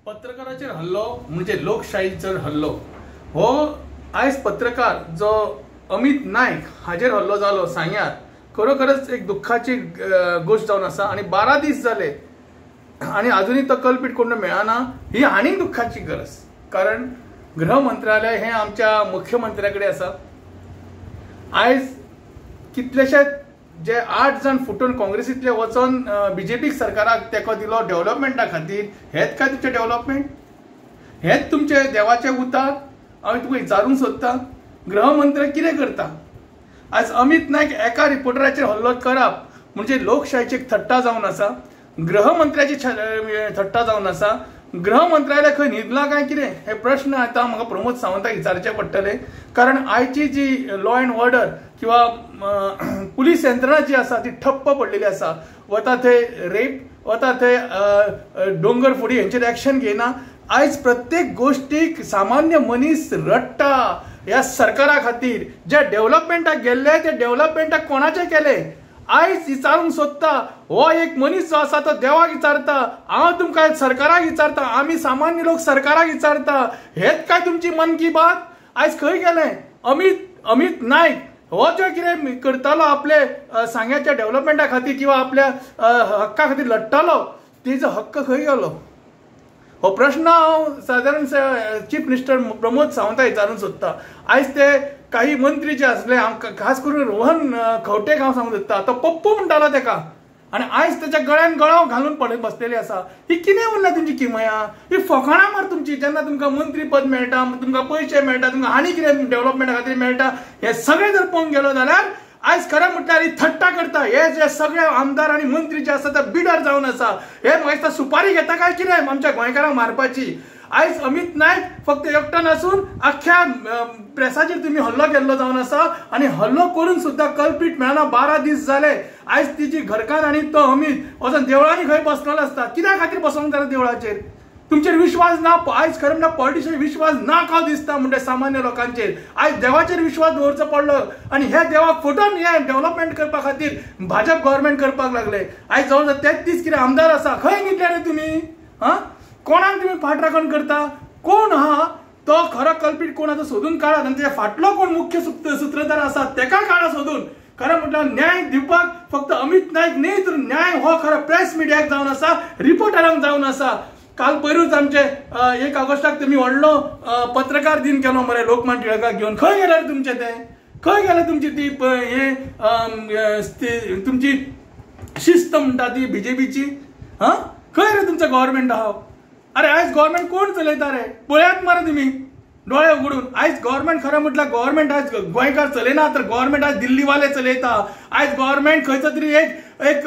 पत्रकाराचेर हल्लो म्हणजे लोकशाहीचेर हल्लो हो आयज पत्रकार जो अमित नायक हाजेर हल्लो जालो सांग्यार खरोखरच एक दुःखाची गोष्ट जावन आसा आणि 12 दीस जाले आणि अजूनही तो कल्पीट कोण मेळना ही आनीक दुःखाची गरज। कारण गृह मंत्रालय हे आमच्या मुख्यमंत्र्याकडे आसा। आयज कितलेशेच जे 8 जण फुटून काँग्रेसीतले वचून बीजेपी सरकाराक तेको दिलो डेव्हलपमेंटा खातीर, हेच काय तुमचे डेव्हलपमेंट? हेच तुमचे देवाचे उतार? हांव तुका विचारूंक सोदता गृहमंत्री कितें करता? आज अमित नायक एका रिपोर्टराचेर हल्लो करप म्हणजे लोकशाहीची थट्टा जावन आसा, गृहमंत्र्याची थट्टा जावन आसा। गृह मंत्रालय खंय न्हिदला काय कितें हे प्रश्न आता म्हाका प्रमोद सावंताक विचारचे पडटले। कारण आयची जी लॉ अँड ऑर्डर किंवा पुलीस यंत्रणा जी आसा ती ठप्प पडलेली आसा। वता थंय रेप, वता थंय डोंगर फुडी हेंचेर एक्शन घेयना। आयज प्रत्येक गोष्टीक सामान्य मनीस रडटा ह्या सरकारा खातीर। जे डेव्हलपमेंटाक गेल्ले ते डेव्हलपमेंटाक कोणाचे केले? आयज विचारूंक सोदता हो एक मनीस जो आसा तो देवाक विचारता, हांव तुमकां सरकाराक विचारता, आमी सामान्य लोक सरकाराक विचारता। हेच काय तुमची मन की बात? आयज खंय गेले अमित नायक? हो जो कितें करतालो आपले सांग्याच्या डेव्हलपमेंटा खातीर किंवा आपल्या हक्का खातीर लडटालो तेजो हक्क खंय गेलो? हो प्रश्न हांव साधारण चीफ मिनिस्टर प्रमोद सावंताक विचारूंक सोदता। आयज ते काही मंत्री जे असले, खास करून रोहन खंवटेक हांव सांगूंक सोदता, तो पप्पू म्हणटालो तेका आणि आयज त्याच्या गळ्यान गळाव घालून पडत बसलेली आसा। ही कितें उरल्या तुमची किमया? ही फकाणां मार तुमची। जेन्ना तुमकां मंत्री पद मेळटा, तुमकां पयशे मेळटा, तुमकां आनी कितें डेव्हलपमेंटा खातीर मेळटा, हे सगळें जर पळोवंक गेलो जाल्यार आयज खरें म्हटल्यार ही थट्टा करता। हे जे सगळे आमदार आणि मंत्री जे आसा ते बिडर जावन आसा। हे म्हाका दिसता सुपारी घेता काय कितें आमच्या गोंयकारांक मारपाची? आयज अमित नायक फक्त एकटो नासून अख्ख्या प्रेसाचेर तुम्ही हल्लो केल्लो जावन आसा आणि हल्लो करून सुद्धा कल्पीट मेळना। 12 दीस जाले। आयज तिची घरकान आणि तो अमित वचून देवळांनी खंय बसलेलो आसता। कित्या खातीर बसोंक जाय देवळाचेर? तुमचेर विश्वास ना? आयज खरें म्हणल्यार पॉलिटिशियन विश्वास ना का दिसता म्हणजे सामान्य लोकांचेर। आयज देवाचेर विश्वास दवरचो पडलो आणि हे देवाक फुटून हे डेव्हलपमेंट करपा खातीर भाजप गव्हर्नमेंट करपाक लागले। आयज जवळ 33 कितें आमदार आसा, खंय न्हिदले रे तुमी? कोणाक तुम्ही फाट राखण करता? कोण हा तो खरो कल्पीट कोण आसा सोदून काढा। आणि फाटलो कोण मुख्य सूत्रधार आसा तेका काढा सोदून। खरं म्हटल्यार न्याय दिवपाक फक्त अमित नायक न्ही तर न्याय हो खरो प्रेस मिडियाक जावन आसा, रिपोर्टरांक जावन आसा। काल पयरूच आमचे 1 ऑगस्टाक तुम्ही व्हडलो पत्रकार दिन केलो मरे लोकमान्य टिळकाक घेवन। खंय गेले रे तुमचे ते? खंय गेले तुमची ती तुमची शिस्त म्हणटा ती बीजेपीची? खंय रे तुमचं गव्हर्नमेंट आहा? अरे आयज गव्हर्नमेंट कोण चलयता रे? पळयात मरे तुम्ही डोळे उगडून। आयज गव्हर्नमेंट खरं म्हटल्यार गव्हर्नमेंट आयज गोंयकार चलयना तर गव्हर्नमेंट आयज दिल्लीवाले चलयता। आयज गव्हर्नमेंट खंयचो तरी एक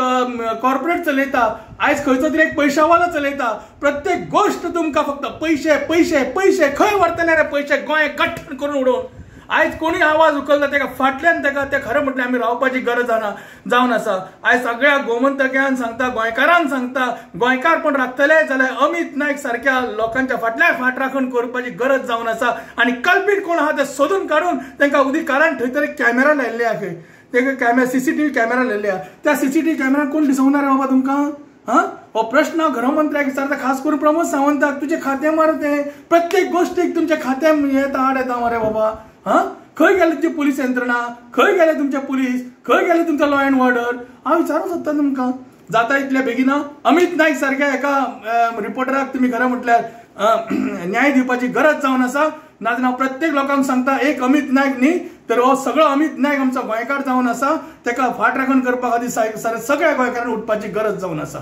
कॉर्पोरेट चलयता। आयज खंयचो तरी एक पैशावाला चलयता। प्रत्येक गोष्ट तुमकां फक्त पैसे पैसे पैसे। खंय व्हरतले रे पैसे? गोंय गठ्ठण करून उडोवन। आयज कोणी आवाज उखलता तेका फाटल्यान तेका ते खरं म्हटल्यार आमी रावपाची गरज जावन आसा। आयज सगळ्या गोमंतक्यान सांगता, गोंयकारांक सांगता, गोंयकार पण राखतले जाल्यार अमित नायक सारख्या लोकांच्या फाटल्यान फाट राखण करपाची गरज जावन आसा। आणि कल्पीट कोण आहा ते सोदून काडून तांकां उदीकारान थंय तरी कॅमेरा लायल्ले आहा। खंय ते सीसीटीव्ही कॅमेरा लायल्ले आहा। त्या सीसीटीव्ही कॅमेरान कोण दिसवणार रे बाबा तुमकां? हो प्रश्न गृहमंत्र्याक विचारता, खास करून प्रमोद सावंताक। तुझे खाते मार ते प्रत्येक गोष्टीक तुमच्या खात्यान येता आड येता मरे बाबा। खंय गेले तुमची पुलीस यंत्रणा? खंय गेले तुमचे पुलीस? खंय गेले तुमचा लॉ अँड ऑर्डर? हांव विचारूंक सोदता तुमकां जाता इतल्या बेगिना अमित नायक सारख्या एका रिपोर्टराक तुम्ही खरं म्हटल्यार न्याय दिवपाची गरज जावन आसा। नाजाल्यार प्रत्येक लोकांक सांगता, एक अमित नायक न्ही तर हो सगळो अमित नायक आमचो गोंयकार जावन आसा। तेका फाट राखण करपा खातीर सगळ्या गोंयकारांक उठपाची गरज जावन आसा।